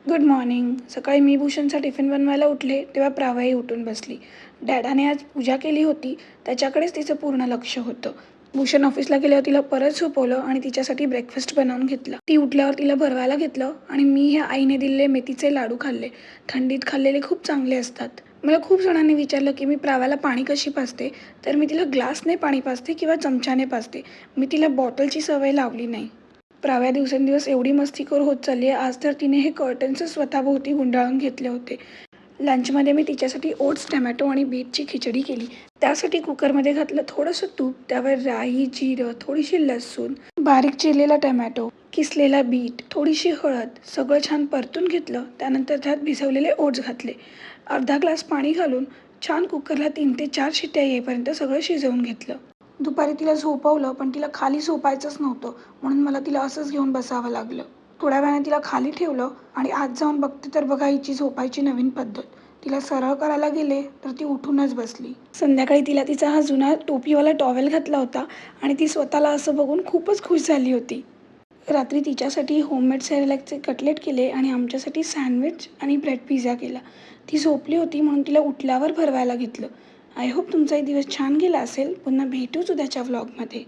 Good morning. सकाळी मी भूषणचा tiffin बनवायला उठले तेव्हा प्रावाई उठून बसली. डॅडाने आज पूजा केली होती, त्याच्याकडेच तिचं पूर्ण लक्ष होतं. भूषण ऑफिसला गेल्यावर तिला परत झोपवलं आणि तिच्यासाठी ब्रेकफास्ट बनवून घेतलं. ती उठल्यावर तिला भरवायला घेतलं आणि मी ह्या आईने दिलेले मेथीचे लाडू खाल्ले. थंडीत खाल्लेले खूप चांगले असतात. मला खूप जणांनी विचारलं की मी प्राव्याला पाणी कशी पाजते, तर मी तिला ग्लासने पाणी पाजते किंवा चमच्याने पाजते. मी तिला बॉटलची सवय लावली नाही. प्राव्या दिवसेंदिवस एवढी मस्तीखोर होत चालली आहे. आज तर तिने हे कर्टन्सच स्वतःभोवती गुंडाळून घेतले होते. लंचमध्ये मी तिच्यासाठी ओट्स, टमॅटो आणि बीटची खिचडी केली. त्यासाठी कुकरमध्ये घातलं थोडंसं तूप, त्यावर राई, जिरं, थोडीशी लसूण, बारीक चिरलेला टमॅटो, किसलेला बीट, थोडीशी हळद, सगळं छान परतून घेतलं. त्यानंतर त्यात भिजवलेले ओट्स घातले. अर्धा ग्लास पाणी घालून छान कुकरला 3 ते 4 शिट्ट्या येईपर्यंत सगळं शिजवून घेतलं. दुपारी तिला झोपवलं, पण तिला खाली झोपायचंच नव्हतं, म्हणून मला तिला असंच घेऊन बसावं लागलं. थोड्या वेळाने तिला खाली ठेवलं आणि आत जाऊन बघते तर बघा हिची झोपायची नवीन पद्धत. तिला सरळ करायला गेले तर ती उठूनच बसली. संध्याकाळी तिला तिचा हा जुना टोपीवाला टॉवेल घातला होता आणि ती स्वतःला असं बघून खूपच खुश झाली होती. रात्री तिच्यासाठी होममेड सेरेलॅकचे कटलेट केले आणि आमच्यासाठी सँडविच आणि ब्रेड पिझ्झा केला. ती झोपली होती म्हणून तिला उठल्यावर भरवायला घेतलं. आय होप तुमचाही दिवस छान गेला असेल. पुन्हा भेटूच उद्याच्या व्लॉगमध्ये.